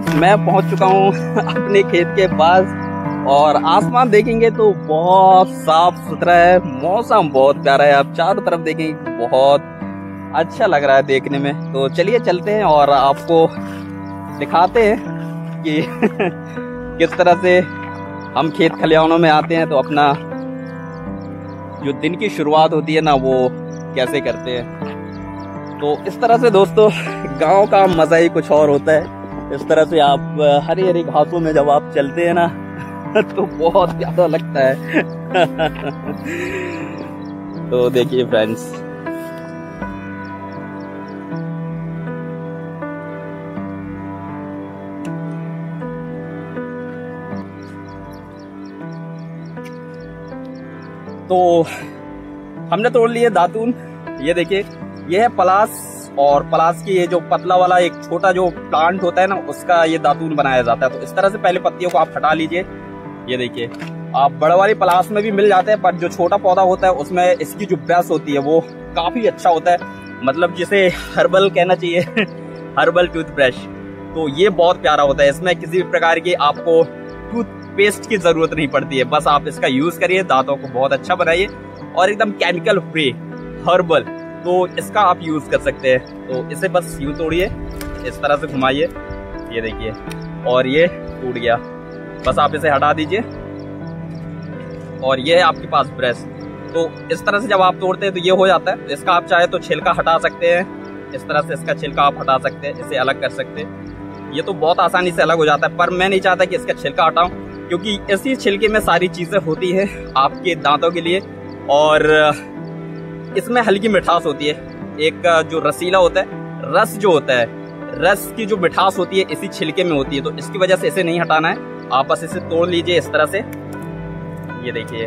Friends, मैं पहुंच चुका हूं अपने खेत के पास और आसमान देखेंगे तो बहुत साफ सुथरा है। मौसम बहुत प्यारा है। आप चारों तरफ देखेंगे, बहुत अच्छा लग रहा है देखने में। तो चलिए चलते हैं और आपको दिखाते हैं कि किस तरह से हम खेत खलिहानों में आते हैं तो अपना जो दिन की शुरुआत होती है ना, वो कैसे करते हैं। तो इस तरह से दोस्तों, गांव का मजा ही कुछ और होता है। इस तरह से आप हरी हरी घासों में जब आप चलते हैं ना तो बहुत प्यारा लगता है। तो देखिए फ्रेंड्स, तो हमने तोड़ लिए दातून। ये देखिए, ये है पलास, और पलास की ये जो पतला वाला एक छोटा जो प्लांट होता है ना, उसका ये दातून बनाया जाता है। तो इस तरह से पहले पत्तियों को आप हटा लीजिए। ये देखिए, आप बड़े वाली पलास में भी मिल जाते हैं, पर जो छोटा पौधा होता है उसमें इसकी जो ब्रश होती है वो काफी अच्छा होता है, मतलब जिसे हर्बल कहना चाहिए हर्बल टूथब्रश। तो ये बहुत प्यारा होता है। इसमें किसी भी प्रकार की आपको टूथपेस्ट की जरूरत नहीं पड़ती है। बस आप इसका यूज करिए, दांतों को बहुत अच्छा बनाइए और एकदम केमिकल फ्री हर्बल, तो इसका आप यूज कर सकते हैं। तो इसे बस यूं तोड़िए, इस तरह से घुमाइए, ये देखिए, और ये टूट गया। बस आप इसे हटा दीजिए और ये है आपके पास ब्रश। तो इस तरह से जब आप तोड़ते हैं तो ये हो जाता है। तो इसका आप चाहे तो छिलका हटा सकते हैं, इस तरह से इसका छिलका आप हटा सकते हैं, इसे अलग कर सकते हैं। ये तो बहुत आसानी से अलग हो जाता है, पर मैं नहीं चाहता कि इसका छिलका हटाऊं, क्योंकि इसी छिलके में सारी चीजें होती है आपके दांतों के लिए। और इसमें हल्की मिठास होती है, एक जो रसीला होता है, रस जो होता है, रस की जो मिठास होती है इसी छिलके में होती है। तो इसकी वजह से इसे नहीं हटाना है, आप बस इसे तोड़ लीजिए इस तरह से। ये देखिए,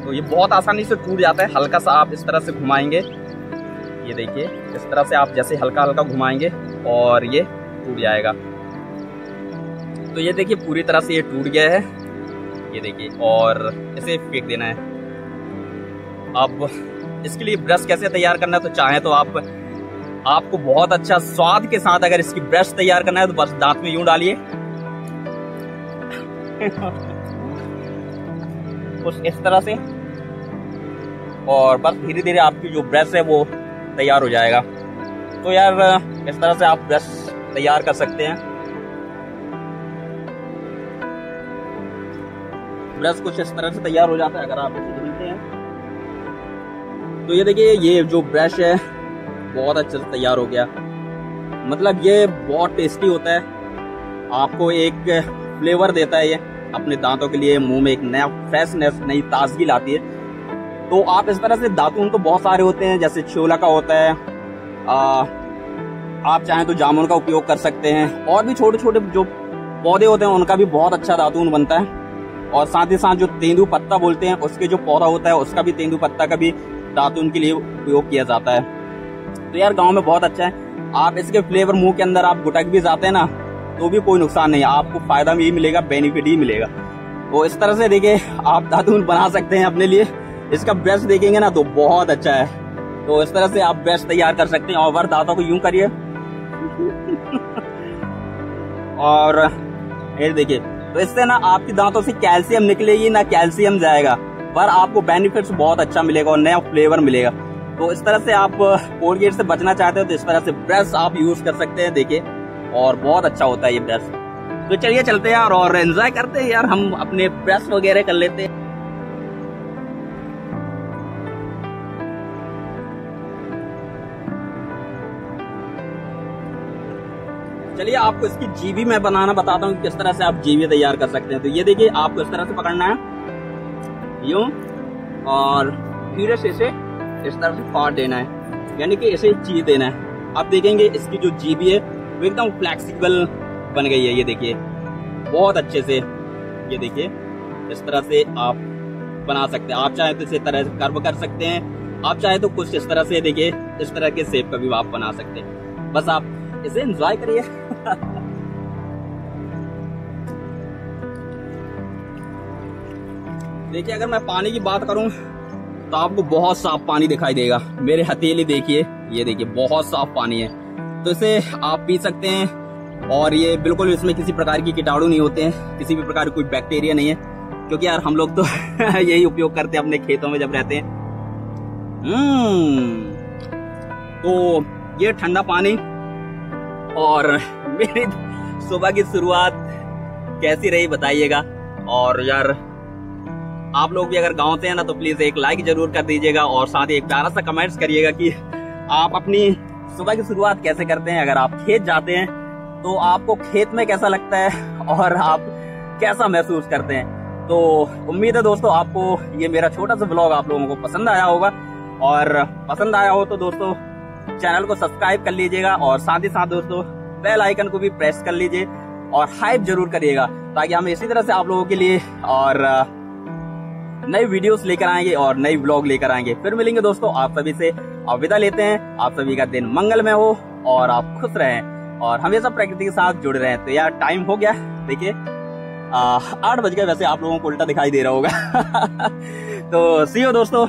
तो ये बहुत आसानी से टूट जाता है। हल्का सा आप इस तरह से घुमाएंगे, ये देखिए, इस तरह से आप जैसे हल्का हल्का घुमाएंगे और ये टूट जाएगा। तो ये देखिए, पूरी तरह से ये टूट गया है, ये देखिए, और इसे फेंक देना है। अब इसके लिए ब्रश कैसे तैयार करना है, तो चाहे तो आपको बहुत अच्छा स्वाद के साथ अगर इसकी ब्रश तैयार करना है तो बस दांत में यूं डालिए कुछ इस तरह से, और बस धीरे धीरे आपकी जो ब्रश है वो तैयार हो जाएगा। तो यार, इस तरह से आप ब्रश तैयार कर सकते हैं। ब्रश कुछ इस तरह से तैयार हो जाता है अगर आप इसे धुलते हैं। तो ये देखिए, ये जो ब्रश है बहुत अच्छे से तैयार हो गया। मतलब ये बहुत टेस्टी होता है, आपको एक फ्लेवर देता है ये अपने दांतों के लिए, मुंह में एक नया फ्रेशनेस, नई ताजगी लाती है। तो आप इस तरह से, दातून तो बहुत सारे होते हैं, जैसे छोला का होता है, आप चाहें तो जामुन का उपयोग कर सकते हैं, और भी छोटे छोटे जो पौधे होते हैं उनका भी बहुत अच्छा दातून बनता है। और साथ ही साथ जो तेंदू पत्ता बोलते हैं, उसके जो पौधा होता है उसका भी, तेंदू पत्ता का भी दातून के लिए उपयोग किया जाता है। तो यार, गांव में बहुत अच्छा है। आप इसके फ्लेवर मुंह के अंदर आप गुटक भी जाते हैं ना, तो भी कोई नुकसान नहीं है, आपको फायदा भी मिलेगा, बेनिफिट ही मिलेगा। तो इस तरह से देखिए, आप दातून बना सकते हैं अपने लिए। इसका ब्रश देखेंगे ना तो बहुत अच्छा है। तो इस तरह से आप ब्रश तैयार कर सकते हैं, और दांतों को यूं करिए और ये देखिए, तो इससे ना आपके दांतों से कैल्शियम निकलेगी ना, कैल्शियम जाएगा, पर आपको बेनिफिट्स बहुत अच्छा मिलेगा और नया फ्लेवर मिलेगा। तो इस तरह से आप कोलगेट से बचना चाहते हो तो इस तरह से ब्रश आप यूज कर सकते हैं, देखिए, और बहुत अच्छा होता है ये ब्रश। तो चलिए चलते हैं यार और एंजॉय करते हैं यार, हम अपने ब्रश वगैरह कर लेते हैं। चलिए आपको इसकी जीवी मैं बनाना बताता हूँ, किस तरह से आप जीवी तैयार कर सकते हैं। तो ये देखिए, आपको इस तरह से पकड़ना है यूं, और धीरे से इसे इस तरह से फाड़ देना है, यानी कि इसे चीर देना है। आप देखेंगे इसकी जो जीवी है वो एकदम फ्लेक्सिबल बन गई है, ये देखिए, बहुत अच्छे से। ये देखिए, इस तरह से आप बना सकते हैं। आप चाहे तो इसे तरह से कर्व कर सकते हैं, आप चाहे तो कुछ इस तरह से, देखिए, इस तरह के शेप का भी आप बना सकते हैं। बस आप इसे एंजॉय करिए। देखिए, अगर मैं पानी की बात करूं तो आपको बहुत साफ पानी दिखाई देगा। मेरे हथेली देखिए, ये देखिए, बहुत साफ पानी है। तो इसे आप पी सकते हैं। और ये बिल्कुल इसमें किसी प्रकार की कीटाणु नहीं होते हैं, किसी भी प्रकार की कोई बैक्टीरिया नहीं है, क्योंकि यार हम लोग तो यही उपयोग करते हैं अपने खेतों में जब रहते हैं। तो ये ठंडा पानी और मेरी सुबह की शुरुआत कैसी रही बताइएगा। और यार आप लोग भी अगर गांव से हैं ना तो प्लीज एक लाइक जरूर कर दीजिएगा और साथ ही एक प्यारा सा कमेंट्स करिएगा कि आप अपनी सुबह की शुरुआत कैसे करते हैं। अगर आप खेत जाते हैं तो आपको खेत में कैसा लगता है और आप कैसा महसूस करते हैं। तो उम्मीद है दोस्तों आपको ये मेरा छोटा सा ब्लॉग आप लोगों को पसंद आया होगा, और पसंद आया हो तो दोस्तों चैनल को सब्सक्राइब कर लीजिएगा और साथ ही साथ दोस्तों बेल आइकन को भी प्रेस कर लीजिए और हाइप जरूर करिएगा, ताकि हम इसी तरह से आप लोगों के लिए और नई वीडियोस लेकर आएंगे और नई ब्लॉग लेकर आएंगे। फिर मिलेंगे दोस्तों आप सभी से, और विदा लेते हैं। आप सभी का दिन मंगलमय हो और आप खुश रहें और हमेशा प्रकृति के साथ जुड़े रहें। तो यार टाइम हो गया, देखिए 8 बज गए, वैसे आप लोगों को उल्टा दिखाई दे रहा होगा। तो सी यू दोस्तों।